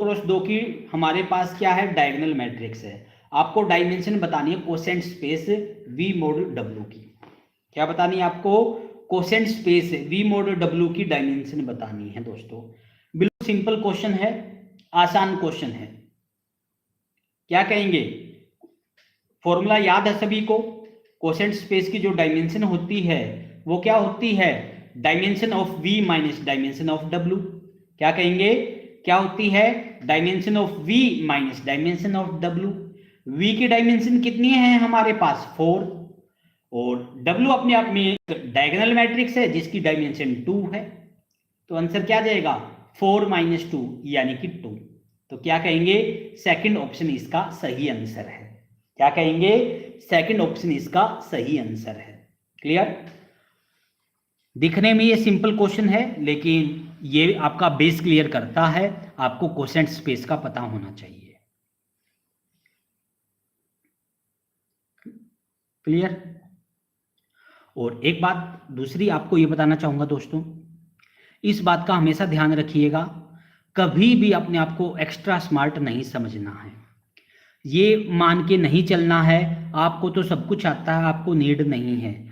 Cross 2 की हमारे पास क्या है, डायगोनल मैट्रिक्स है। आपको डायमेंशन बतानी है quotient space V mod W की। क्या बतानी है आपको, quotient space V mod W की डायमेंशन बतानी है दोस्तों। बिल्कुल सिंपल क्वेश्चन है, आसान क्वेश्चन है। क्या कहेंगे, फॉर्मूला याद है सभी को। कोसेंट स्पेस की जो डायमेंशन होती है वो क्या होती है, dimension of V minus dimension of W। क्या कहेंगे, क्या होती है, dimension of V minus dimension of W। V की डायमेंशन कितनी है हमारे पास, 4, और W अपने आप में डायगोनल मैट्रिक्स है जिसकी डायमेंशन 2 है। तो आंसर क्या जाएगा, 4 माइनस 2 यानी कि 2। तो क्या कहेंगे, सेकंड ऑप्शन इसका सही आंसर है। क्या कहेंगे, सेकंड ऑप्शन इसका सही आंसर है। क्लियर। दिखने में ये सिंपल क्वेश्चन है, लेकिन ये आपका बेस क्लियर करता है। आपको कोसेंट स्पेस का पता होना चाहिए। क्लियर। और एक बात दूसरी आपको ये बताना चाहूंगा दोस्तों, इस बात का हमेशा ध्यान रखिएगा, कभी भी अपने आप को एक्स्ट्रा स्मार्ट नहीं समझना है। ये मान के नहीं चलना है आपको तो सब कुछ आता है, आपको नीड नहीं है।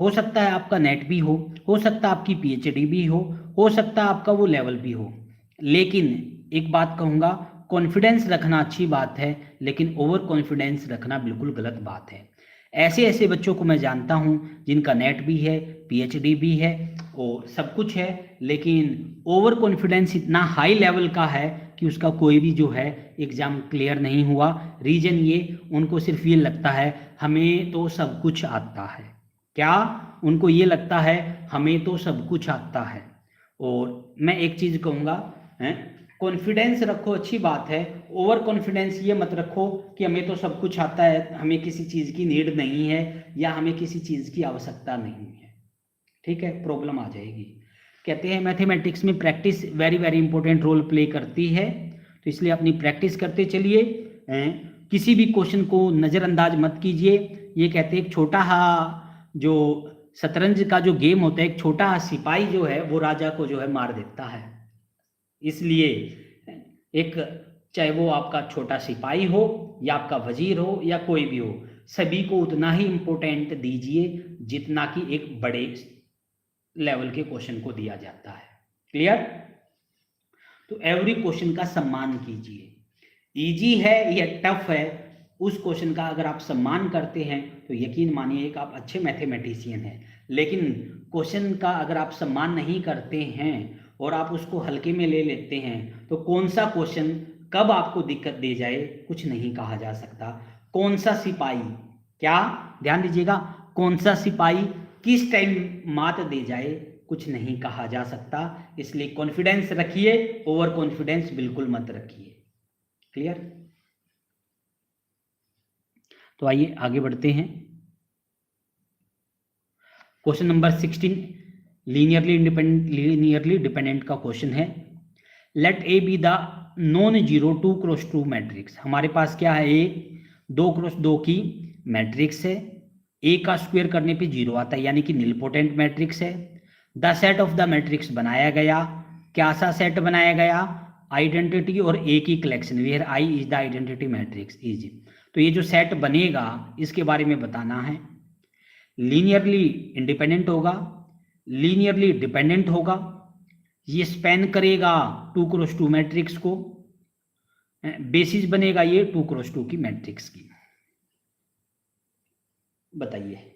हो सकता है आपका नेट भी हो सकता है आपकी पीएचडी भी हो सकता है आपका वो लेवल भी हो, लेकिन एक बात कहूँगा, कॉन्फिडेंस रखना अच्छी बात है, लेकिन ओवर कॉन्फिडेंस रखना बिल्कुल गलत बात है। ऐसे ऐसे बच्चों को मैं जानता हूँ जिनका नेट भी है, पीएचडी भी है और सब कुछ है, लेकिन ओवर कॉन्फिडेंस इतना हाई लेवल का है कि उसका कोई भी जो है एग्ज़ाम क्लियर नहीं हुआ। रीज़न ये, उनको सिर्फ ये लगता है हमें तो सब कुछ आता है। क्या, उनको ये लगता है हमें तो सब कुछ आता है। और मैं एक चीज़ कहूँगा, कॉन्फिडेंस रखो अच्छी बात है, ओवर कॉन्फिडेंस ये मत रखो कि हमें तो सब कुछ आता है, हमें किसी चीज़ की नीड नहीं है या हमें किसी चीज़ की आवश्यकता नहीं है। ठीक है, प्रॉब्लम आ जाएगी। कहते हैं मैथमेटिक्स में practice very very important role play करती है, तो इसलिए अपनी प्रैक्टिस करते चलिए। किसी भी क्वेश्चन को नज़रअंदाज मत कीजिए। ये कहते हैं एक छोटा जो शतरंज का जो गेम होता है, एक छोटा सिपाही जो है वो राजा को जो है मार देता है। इसलिए एक, चाहे वो आपका छोटा सिपाही हो या आपका वजीर हो या कोई भी हो, सभी को उतना ही इंपॉर्टेंट दीजिए जितना कि एक बड़े लेवल के क्वेश्चन को दिया जाता है। क्लियर। तो एवरी क्वेश्चन का सम्मान कीजिए, इजी है या टफ है, उस क्वेश्चन का अगर आप सम्मान करते हैं तो यकीन मानिए कि आप अच्छे मैथमेटिशियन हैं। लेकिन क्वेश्चन का अगर आप सम्मान नहीं करते हैं और आप उसको हल्के में ले लेते हैं तो कौन सा क्वेश्चन कब आपको दिक्कत दे जाए कुछ नहीं कहा जा सकता। कौन सा सिपाही, क्या ध्यान दीजिएगा, कौन सा सिपाही किस टाइम मात दे जाए कुछ नहीं कहा जा सकता। इसलिए कॉन्फिडेंस रखिए, ओवर कॉन्फिडेंस बिल्कुल मत रखिए। क्लियर। तो आइए आगे बढ़ते हैं। क्वेश्चन नंबर 16 लीनियरली डिपेंडेंट का क्वेश्चन है। Let A be the non zero 2x2 matrix. हमारे पास क्या है, ए 2x2 की मैट्रिक्स है, ए का स्क्वायर करने पे 0 आता है यानी कि निलपोटेंट मैट्रिक्स है। The set of the matrix बनाया गया, क्या सा सेट बनाया गया, आइडेंटिटी और ए की collection, where I is the identity matrix is. तो ये जो सेट बनेगा इसके बारे में बताना है। लीनियरली इंडिपेंडेंट होगा, लीनियरली डिपेंडेंट होगा, ये स्पैन करेगा 2x2 मैट्रिक्स को, बेसिस बनेगा ये 2x2 की मैट्रिक्स की। बताइए।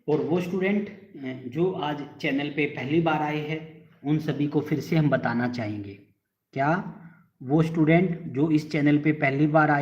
और वो स्टूडेंट जो आज चैनल पे पहली बार आए हैं उन सभी को फिर से हम बताना चाहेंगे। क्या, वो स्टूडेंट जो इस चैनल पे पहली बार आए